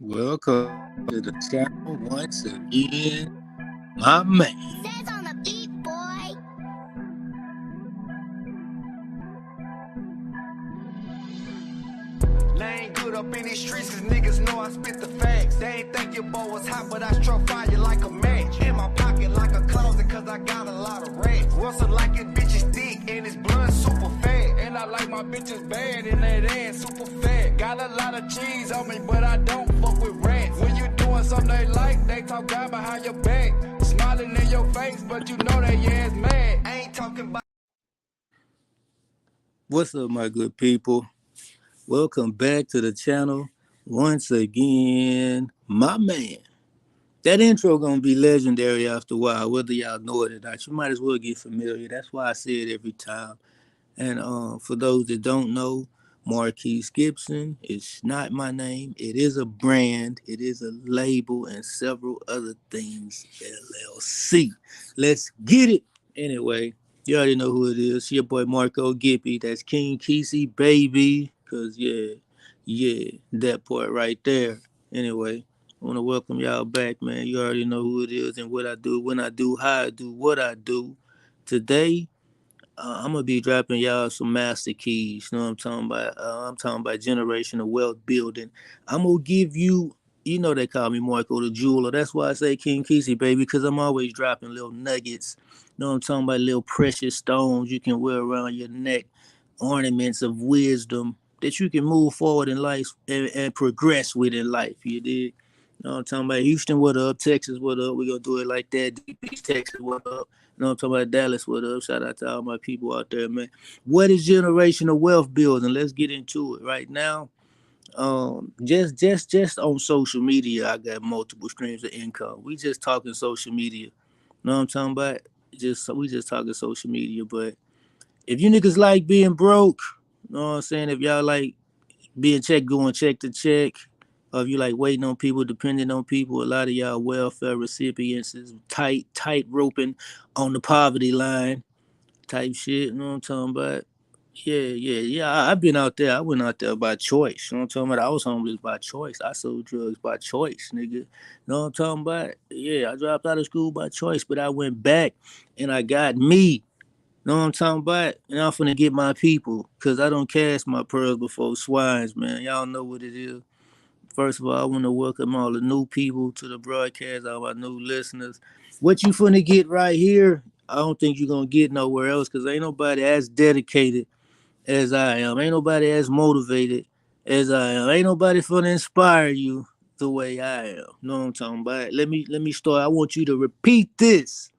Welcome to the channel once again, my man. Says on the beat, boy. Lane good up in these streets cause niggas know I spit the facts. They ain't think your boy was hot, but I struck fire like a match. In my pocket like a closet cause I got a lot of rats. Russell like his bitches thick and his blood super fat. And I like my bitches bad and that ass super fat. Got a lot of cheese on me, but I don't fuck with rats. When you doing something they like, they talk down behind your back. Smiling in your face, but you know they ass mad. I ain't talking about. What's up, my good people? Welcome back to the channel once again, my man. That intro gonna be legendary after a while, whether y'all know it or not. You might as well get familiar. That's why I say it every time. And for those that don't know, Marquise Gibson is not my name. It is a brand, it is a label, and several other things. LLC. Let's get it. Anyway, you already know who it is. It's your boy Marco Gippy. That's King Kesey, baby. Cause yeah, that part right there. Anyway, I want to welcome y'all back, man. You already know who it is and what I do, when I do, how I do, what I do. Today, I'm gonna be dropping y'all some master keys. You know what I'm talking about? I'm talking about generational wealth building. I'm gonna give you, you know, they call me Marco the Jeweler. That's why I say King Kesey, baby, because I'm always dropping little nuggets. You know what I'm talking about? Little precious stones you can wear around your neck, ornaments of wisdom that you can move forward in life and progress with in life. You did. You know what I'm talking about? Houston, what up? Texas, what up? We gonna do it like that. Deep East, Texas, what up? You know what I'm talking about? Dallas, what up? Shout out to all my people out there, man. What is generational wealth building? Let's get into it right now. Just on social media, I got multiple streams of income. We just talking social media. You know what I'm talking about? We just talking social media. But if you niggas like being broke, you know what I'm saying? If y'all like being going check to check, or if you like waiting on people, depending on people, a lot of y'all welfare recipients is tight roping on the poverty line type shit. You know what I'm talking about? Yeah. I've been out there. I went out there by choice. You know what I'm talking about? I was homeless by choice. I sold drugs by choice, nigga. You know what I'm talking about? Yeah, I dropped out of school by choice, but I went back and I got me. You know what I'm talking about? And I'm finna get my people, cause I don't cast my pearls before swines, man. Y'all know what it is. First of all, I want to welcome all the new people to the broadcast, all my new listeners. What you finna get right here, I don't think you're gonna get nowhere else, because ain't nobody as dedicated as I am. Ain't nobody as motivated as I am. Ain't nobody finna inspire you the way I am. You know what I'm talking about? Let me start. I want you to repeat this.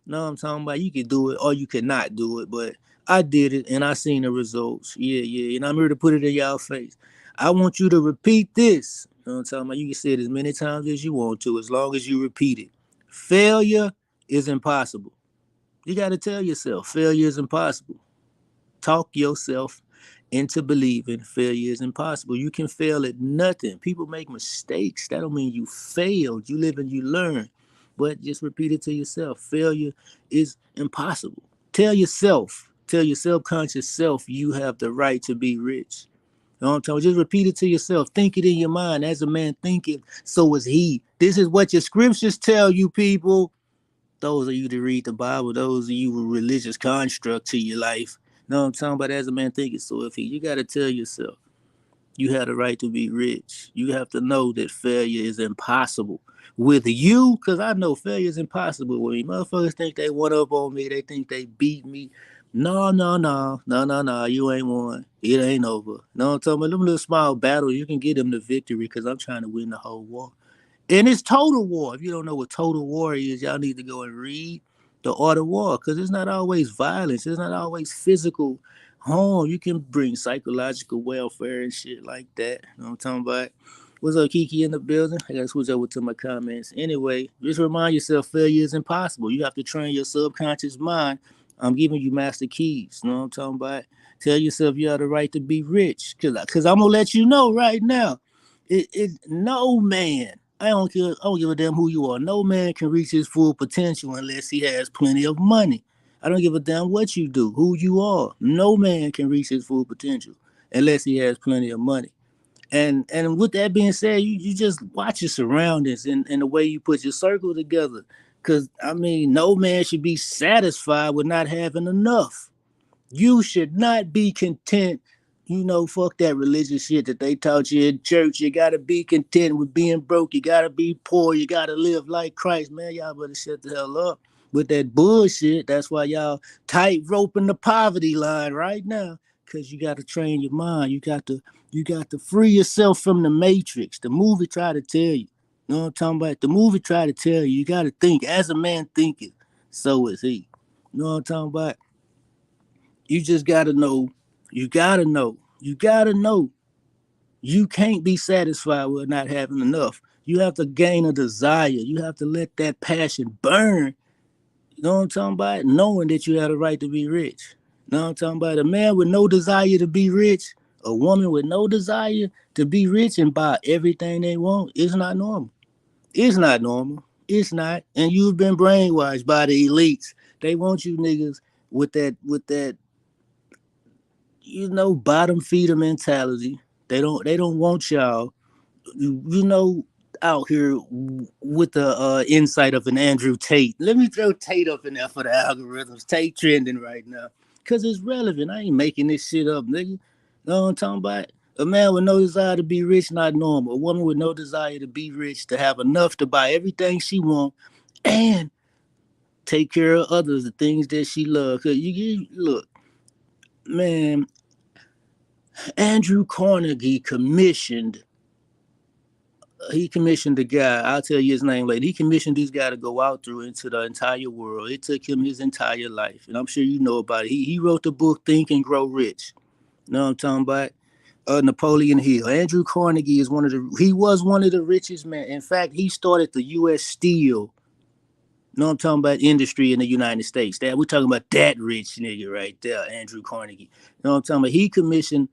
No, I'm talking about you can do it or you cannot do it, but I did it and I seen the results. Yeah. And I'm here to put it in y'all face. I want you to repeat this. You know what I'm talking about? You can say it as many times as you want to, as long as you repeat it. Failure is impossible. You got to tell yourself failure is impossible. Talk yourself into believing failure is impossible. You can fail at nothing. People make mistakes. That don't mean you failed. You live and you learn. But just repeat it to yourself. Failure is impossible. Tell your subconscious self you have the right to be rich. You know what I'm talking about? Just repeat it to yourself. Think it in your mind. As a man thinking, so is he. This is what your scriptures tell you, people. Those of you that read the Bible, those of you with religious construct to your life. You know what I'm talking about? As a man thinking, so if he, you got to tell yourself, you have the right to be rich. You have to know that failure is impossible with you, because I know failure is impossible with me. Motherfuckers think they won up on me. They think they beat me. No. You ain't won. It ain't over. No, I'm talking about them little small battles. You can get them the victory, because I'm trying to win the whole war. And it's total war. If you don't know what total war is, y'all need to go and read the art of war, because it's not always violence. It's not always physical harm. You can bring psychological welfare and shit like that. You know what I'm talking about? What's up, Kiki in the building? I gotta switch over to my comments. Anyway, just remind yourself failure is impossible. You have to train your subconscious mind. I'm giving you master keys. You know what I'm talking about? Tell yourself you have the right to be rich. Cause I'm gonna let you know right now. No man. I don't care. I don't give a damn who you are. No man can reach his full potential unless he has plenty of money. I don't give a damn what you do, who you are. No man can reach his full potential unless he has plenty of money. And with that being said, you just watch your surroundings and the way you put your circle together. Cause I mean, no man should be satisfied with not having enough. You should not be content. Fuck that religious shit that they taught you in church. You gotta be content with being broke. You gotta be poor. You gotta live like Christ, man. Y'all better shut the hell up with that bullshit. That's why y'all tight roping the poverty line right now. Cause you gotta train your mind. You got to free yourself from the matrix. The movie try to tell you. You know what I'm talking about? The movie try to tell you. You gotta think. As a man thinketh, so is he. You know what I'm talking about? You just gotta know. You gotta know. You gotta know. You can't be satisfied with not having enough. You have to gain a desire. You have to let that passion burn. You know what I'm talking about? Knowing that you have the right to be rich. You know what I'm talking about? A man with no desire to be rich, a woman with no desire to be rich and buy everything they want, is not normal. It's not normal. It's not. And you've been brainwashed by the elites. They want you niggas with that bottom feeder mentality. They don't want y'all, you know, out here with the insight of an Andrew Tate. Let me throw Tate up in there for the algorithms. Tate trending right now. Cause it's relevant. I ain't making this shit up, nigga. Know what I'm talking about? A man with no desire to be rich, not normal. A woman with no desire to be rich, to have enough to buy everything she want, and take care of others, the things that she loves. Cause you look, man, Andrew Carnegie commissioned the guy. I'll tell you his name later. He commissioned this guy to go out through into the entire world. It took him his entire life, and I'm sure you know about it. He wrote the book Think and Grow Rich. You know what I'm talking about? Napoleon Hill. Andrew Carnegie is he was one of the richest men. In fact, he started the U.S. Steel. You know what I'm talking about? Industry in the United States. That we're talking about that rich nigga right there, Andrew Carnegie. You know what I'm talking about? He commissioned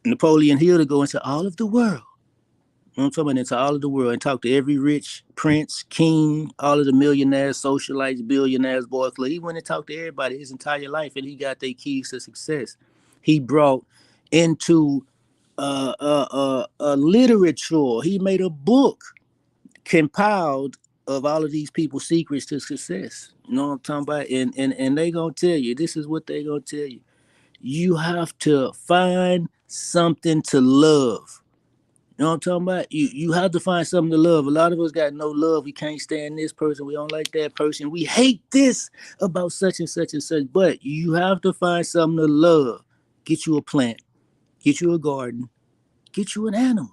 Napoleon Hill to go into all of the world. You know what I'm talking about? Into all of the world and talk to every rich prince, king, all of the millionaires, socialites, billionaires, boys. He went and talked to everybody his entire life, and he got their keys to success. He brought into literature. He made a book compiled of all of these people's secrets to success. You know what I'm talking about? And they gonna tell you. This is what they gonna tell you. You have to find something to love. You know what I'm talking about? You have to find something to love. A lot of us got no love. We can't stand this person. We don't like that person. We hate this about such and such and such. But you have to find something to love. Get you a plant. Get you a garden. Get you an animal.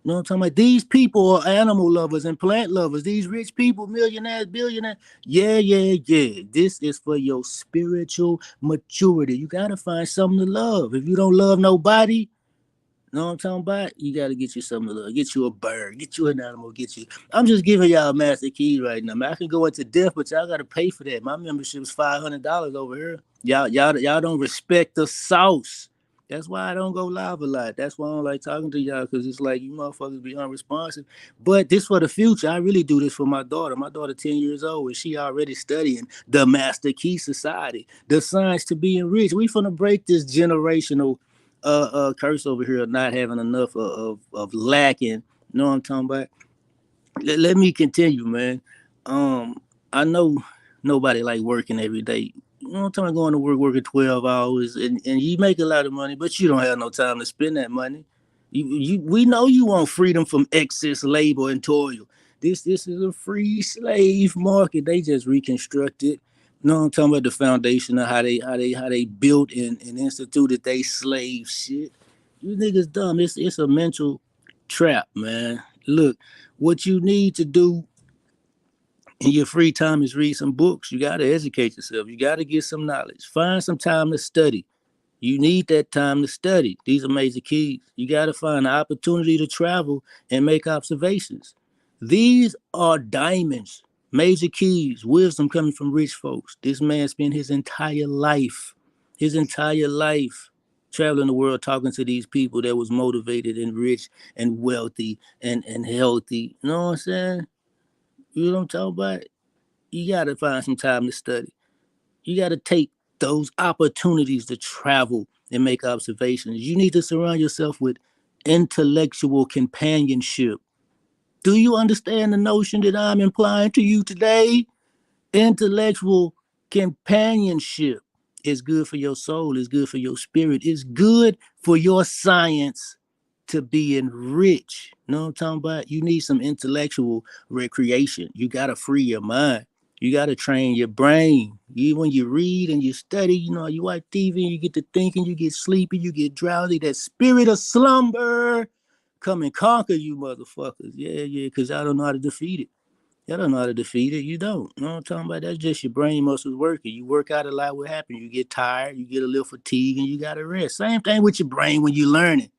You know what I'm talking about? These people are animal lovers and plant lovers. These rich people, millionaires, billionaires. Yeah, yeah, yeah. This is for your spiritual maturity. You got to find something to love. If you don't love nobody, know what I'm talking about? You gotta get you something to love. Get you a bird. Get you an animal. Get you. I'm just giving y'all master key right now. Man, I can go into depth, but y'all gotta pay for that. My membership is $500 over here. Y'all don't respect the sauce. That's why I don't go live a lot. That's why I don't like talking to y'all, because it's like you motherfuckers be unresponsive. But this for the future. I really do this for my daughter. My daughter 10 years old, and she already studying the Master Key Society, the science to being rich. We finna break this generational curse over here of not having enough of lacking. You know what I'm talking about? Let me continue, man. Um, I know nobody like working every day. You know what I'm talking about? Going to work, working 12 hours, and you make a lot of money, but you don't have no time to spend that money. We know you want freedom from excess labor and toil. This is a free slave market. They just reconstructed. You know what I'm talking about? The foundation of how they built and instituted they slave shit. You niggas dumb. It's a mental trap, man. Look, what you need to do in your free time is read some books. You gotta educate yourself. You gotta get some knowledge. Find some time to study. You need that time to study. These are major keys. You got to find an opportunity to travel and make observations. These are diamonds, major keys, wisdom coming from rich folks. This man spent his entire life traveling the world talking to these people that was motivated and rich and wealthy and healthy. You know what I'm saying? You know what I'm talking about? You got to find some time to study. You got to take those opportunities to travel and make observations. You need to surround yourself with intellectual companionship. Do you understand the notion that I'm implying to you today? Intellectual companionship is good for your soul, it's good for your spirit, it's good for your science to be enriched. You know what I'm talking about? You need some intellectual recreation. You gotta free your mind. You gotta train your brain. You when you read and you study, you watch TV and you get to thinking, you get sleepy, you get drowsy. That spirit of slumber come and conquer you, motherfuckers. Yeah, yeah, because I don't know how to defeat it. Y'all don't know how to defeat it. You don't. You know what I'm talking about? That's just your brain muscles working. You work out a lot, what happens? You get tired, you get a little fatigue, and you got to rest. Same thing with your brain when you learn it.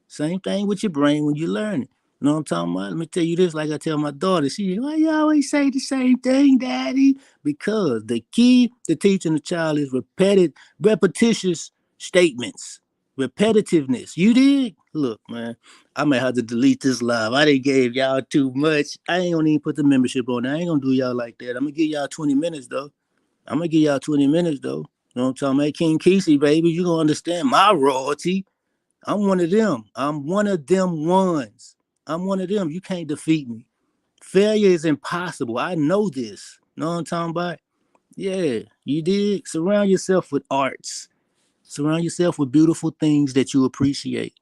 Same thing with your brain when you learn it. You know what I'm talking about? Let me tell you this, like I tell my daughter, why you always say the same thing, Daddy? Because the key to teaching a child is repetitious statements, repetitiveness. You did? Look, man, I might have to delete this live. I didn't gave y'all too much. I ain't gonna even put the membership on. I ain't gonna do y'all like that. I'm gonna give y'all 20 minutes though. I'm gonna give y'all 20 minutes though. You know what I'm talking about? King Kesey, baby, you gonna understand my royalty. I'm one of them. I'm one of them ones. I'm one of them. You can't defeat me. Failure is impossible. I know this. Know what I'm talking about? Yeah, you did. Surround yourself with arts. Surround yourself with beautiful things that you appreciate.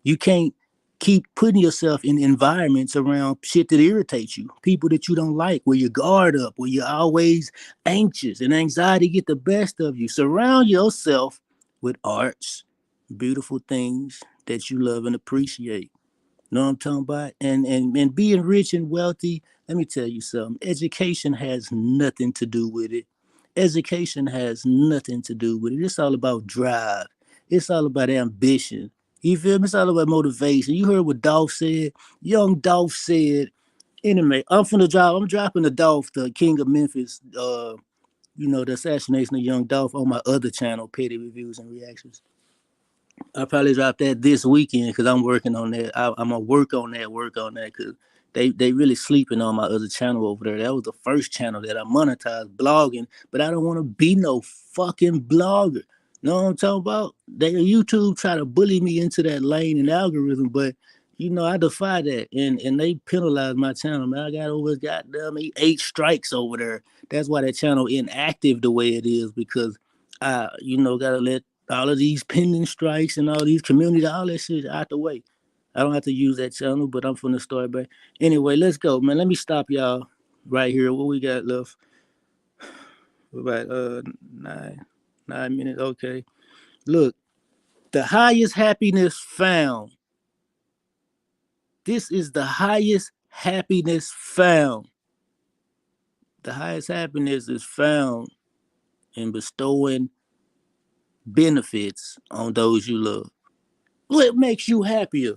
You can't keep putting yourself in environments around shit that irritates you, people that you don't like, where you guard up, where you're always anxious and anxiety get the best of you. Surround yourself with arts, beautiful things that you love and appreciate. Know what I'm talking about? And being rich and wealthy, let me tell you something. Education has nothing to do with it. Education has nothing to do with it. It's all about drive. It's all about ambition. You feel me? It's all about motivation. You heard what Dolph said? Young Dolph said, anyway, I'm dropping the Dolph, the King of Memphis, the assassination of Young Dolph on my other channel, Petty Reviews and Reactions. I probably drop that this weekend because I'm working on that. I'm gonna work on that because they really sleeping on my other channel over there. That was the first channel that I monetized blogging, but I don't want to be no fucking blogger. Know what I'm talking about? They YouTube try to bully me into that lane and algorithm, but I defy that, and they penalize my channel. Man, I got over goddamn 8 strikes over there. That's why that channel inactive the way it is because I gotta let all of these pending strikes and all these community, all that shit out the way. I don't have to use that channel, but I'm from the start back. Anyway, let's go, man. Let me stop y'all right here. What we got left? About 9 minutes. Okay. Look, the highest happiness found. This is the highest happiness found. The highest happiness is found in bestowing benefits on those you love. What makes you happier?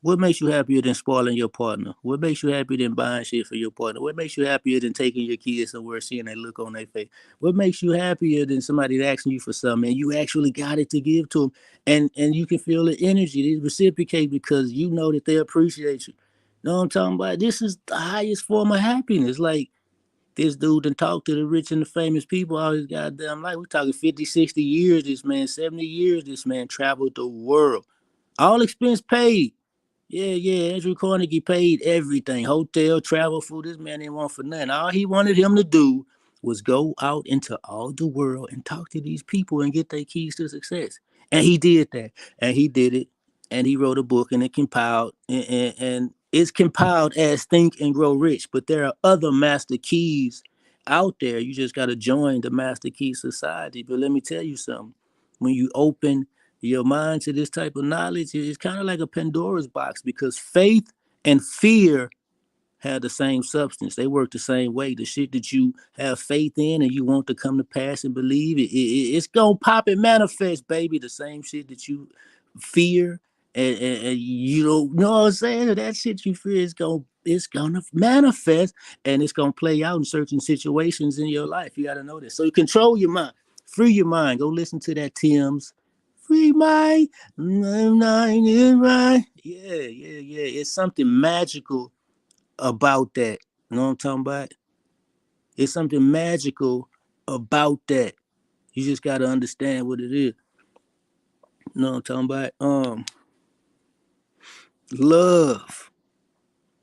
What makes you happier than spoiling your partner? What makes you happier than buying shit for your partner? What makes you happier than taking your kids somewhere, seeing that look on their face? What makes you happier than somebody asking you for something and you actually got it to give to them, and you can feel the energy, they reciprocate because you know that they appreciate you. You know what I'm talking about? This is the highest form of happiness. Like this dude done talk to the rich and the famous people all his goddamn life. We're talking 50, 60 years, this man, 70 years, this man traveled the world. All expense paid. Yeah, yeah. Andrew Carnegie paid everything. Hotel, travel, food. This man didn't want for nothing. All he wanted him to do was go out into all the world and talk to these people and get their keys to success. And he did that. And he did it. And he wrote a book and it compiled and it's compiled as Think and Grow Rich. But there are other master keys out there. You just gotta join the Master Key Society. But let me tell you something. When you open your mind to this type of knowledge, it's kind of like a Pandora's box because faith and fear have the same substance. They work the same way. The shit that you have faith in and you want to come to pass and believe it's gonna pop and manifest, baby. The same shit that you fear and you don't know what I'm saying. That shit you fear is gonna manifest and it's gonna play out in certain situations in your life. You gotta know this. So you control your mind, free your mind. Go listen to that Tim's free mind. Nine is right. Yeah, yeah, yeah. It's something magical about that. You know what I'm talking about? It's something magical about that. You just gotta understand what it is. You know what I'm talking about? Love.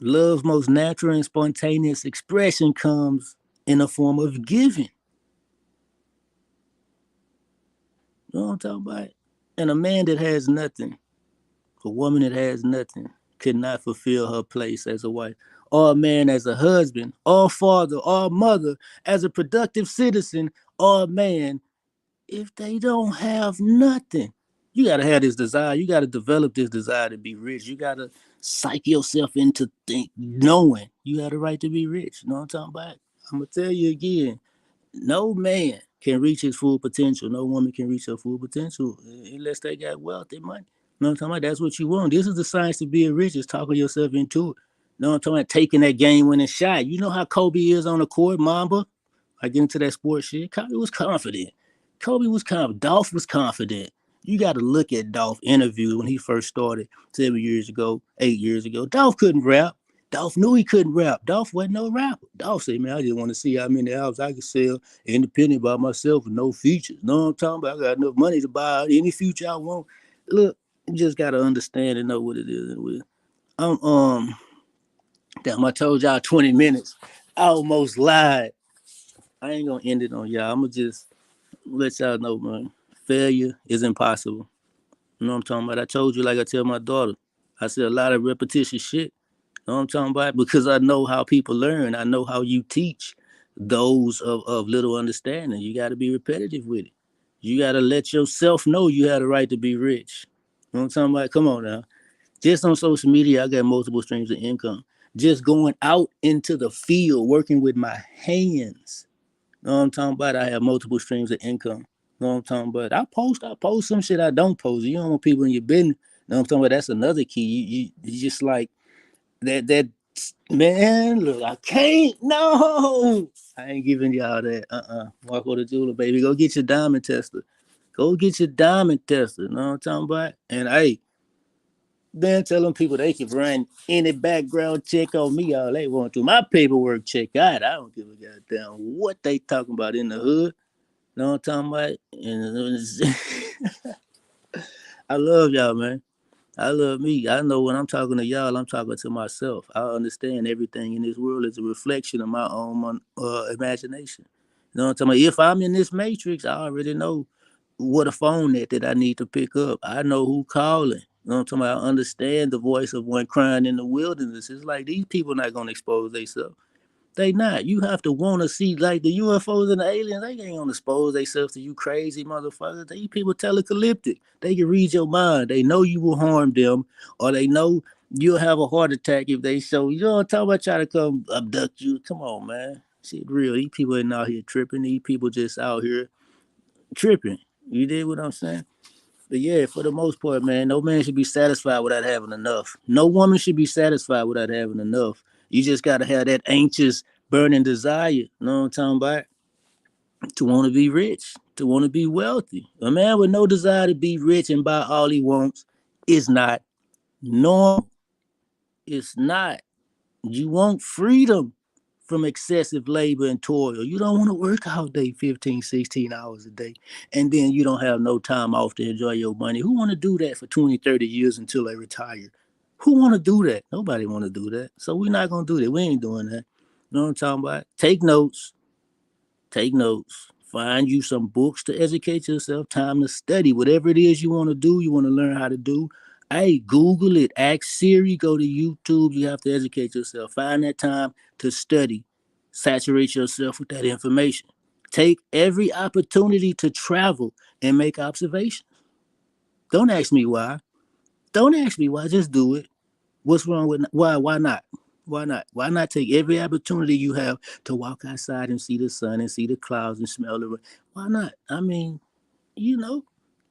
Love's most natural and spontaneous expression comes in a form of giving. You know what I'm talking about? And a man that has nothing, a woman that has nothing, could not fulfill her place as a wife, or a man as a husband, or father, or mother, as a productive citizen, or a man, if they don't have nothing. You gotta have this desire. You gotta develop this desire to be rich. You gotta psych yourself into think knowing you have the right to be rich. You know what I'm talking about? I'm gonna tell you again. No man can reach his full potential. No woman can reach her full potential unless they got wealth and money. You know what I'm talking about? That's what you want. This is the science to being rich, is talking yourself into it. You know what I'm talking about? Taking that game winning shot. You know how Kobe is on the court, Mamba? I get into that sports shit. Kobe was confident. Kobe was confident. Dolph was confident. You got to look at Dolph interview when he first started 7 years ago, 8 years ago. Dolph couldn't rap. Dolph knew he couldn't rap. Dolph wasn't no rapper. Dolph said, man, I just want to see how many albums I can sell independent by myself with no features. You know what I'm talking about? I got enough money to buy any future I want. Look, you just got to understand and know what it is. I'm, damn, I told y'all 20 minutes. I almost lied. I ain't going to end it on y'all. I'm going to just let y'all know, man. Failure is impossible. You know what I'm talking about? I told you, like I tell my daughter, I said a lot of repetitious shit. You know what I'm talking about? Because I know how people learn. I know how you teach those of little understanding. You got to be repetitive with it. You got to let yourself know you had a right to be rich. You know what I'm talking about? Come on now. Just on social media, I got multiple streams of income. Just going out into the field, working with my hands. You know what I'm talking about? I have multiple streams of income. You know what I'm talking about? I post some shit I don't post. You don't want people in your business. You know what I'm talking about? That's another key. You just like that man, look, I can't. No. I ain't giving y'all that. Marco the jeweler, baby. Go get your diamond tester. Go get your diamond tester. You know what I'm talking about? And hey, then tell them people they can run any background check on me all they want to. My paperwork check out. I don't give a goddamn what they talking about in the hood. You know what I'm talking about? And I love y'all, man. I love me. I know when I'm talking to y'all, I'm talking to myself. I understand everything in this world is a reflection of my own imagination. You know what I'm talking about? If I'm in this matrix, I already know what a phone that I need to pick up. I know who calling. You know what I'm talking about? I understand the voice of one crying in the wilderness. It's like these people not gonna expose themselves. They not. You have to want to see like the UFOs and the aliens. They ain't gonna expose themselves to you crazy motherfuckers. These people telecalyptic. They can read your mind. They know you will harm them, or they know you'll have a heart attack if they show. You know what I'm talking about? Try to come abduct you. Come on, man. Shit, real. These people ain't out here tripping. These people just out here tripping. You did what I'm saying? But yeah, for the most part, man, no man should be satisfied without having enough. No woman should be satisfied without having enough. You just gotta have that anxious, burning desire. You know what I'm talking about? To want to be rich, to want to be wealthy. A man with no desire to be rich and buy all he wants is not normal. It's not. You want freedom from excessive labor and toil. You don't want to work all day, 15, 16 hours a day, and then you don't have no time off to enjoy your money. Who want to do that for 20, 30 years until they retire? Who want to do that? Nobody want to do that. So we're not going to do that. We ain't doing that. You know what I'm talking about? Take notes. Take notes. Find you some books to educate yourself. Time to study whatever it is you want to do. You want to learn how to do. Hey, Google it. Ask Siri. Go to YouTube. You have to educate yourself. Find that time to study. Saturate yourself with that information. Take every opportunity to travel and make observations. Don't ask me why. Don't ask me why. Just do it. What's wrong with why? Why not? Why not? Why not take every opportunity you have to walk outside and see the sun and see the clouds and smell the rain? Why not? I mean, you know,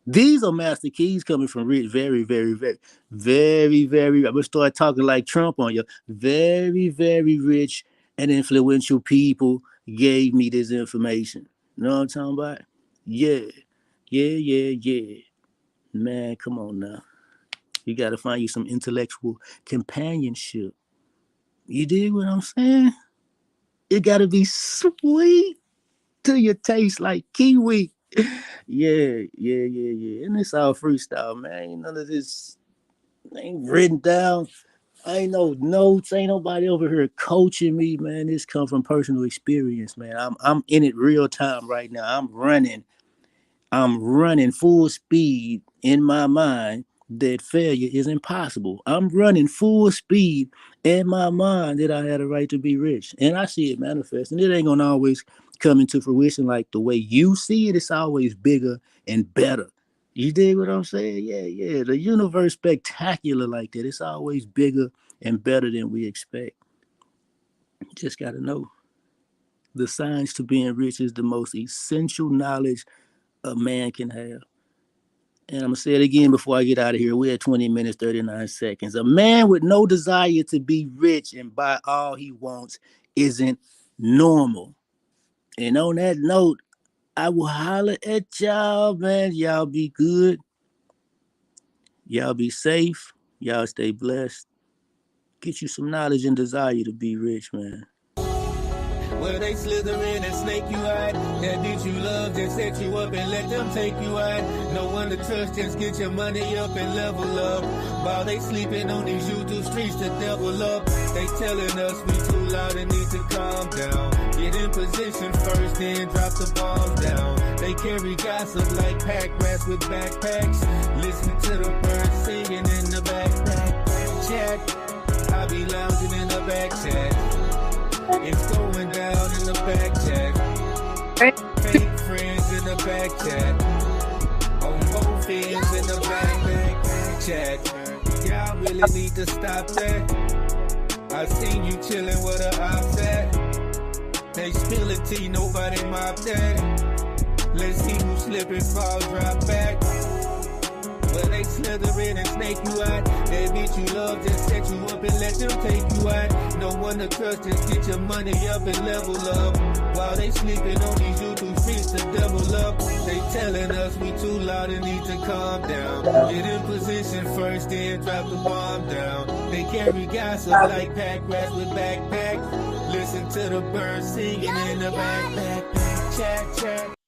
these are master keys coming from rich, very, very, very, very, very. I'm gonna start talking like Trump on you. Very, very rich and influential people gave me this information. You know what I'm talking about? Yeah, yeah. Man, come on now. You got to find you some intellectual companionship. You dig what I'm saying? It got to be sweet to your taste like kiwi. Yeah. And it's all freestyle, man. Ain't none of this Ain't written down. Ain't no notes. Ain't nobody over here coaching me, man. This come from personal experience, man. I'm in it real time right now. I'm running full speed in my mind that failure is impossible. I'm running full speed in my mind that I had a right to be rich. And I see it manifest. And it ain't gonna always come into fruition like the way you see it. It's always bigger and better. You dig what I'm saying? Yeah, yeah. The universe spectacular like that. It's always bigger and better than we expect. Just gotta know. The signs to being rich is the most essential knowledge a man can have. And I'm gonna say it again before I get out of here. We're at 20 minutes, 39 seconds. A man with no desire to be rich and buy all he wants isn't normal. And on that note, I will holler at y'all, man. Y'all be good. Y'all be safe. Y'all stay blessed. Get you some knowledge and desire to be rich, man. Where they slither in and snake you out. That bitch you love just set you up and let them take you out. No one to trust, just get your money up and level up. While they sleeping on these YouTube streets to devil up. They telling us we too loud and need to calm down. Get in position first, then drop the bombs down. They carry gossip like pack rats with backpacks. Listen to the birds singing in the backpack. Chat, I be lounging in the back chat. It's going down in the back chat. Fake friends in the back chat. On both ends in the back chat. Y'all really need to stop that. I seen you chillin' with a ops at. They spillin' tea, nobody mop that. Let's see who slip and fall, drop back. Where they slither in and snake you out. That bitch you love just set you up and let them take you out. No one to trust, just get your money up and level up. While they sleeping on these YouTube streets to double up. They telling us we too loud and need to calm down. Get in position first, then drop the bomb down. They carry gossip like pack rats with backpacks. Listen to the birds singing in the backpack. Chat, chat.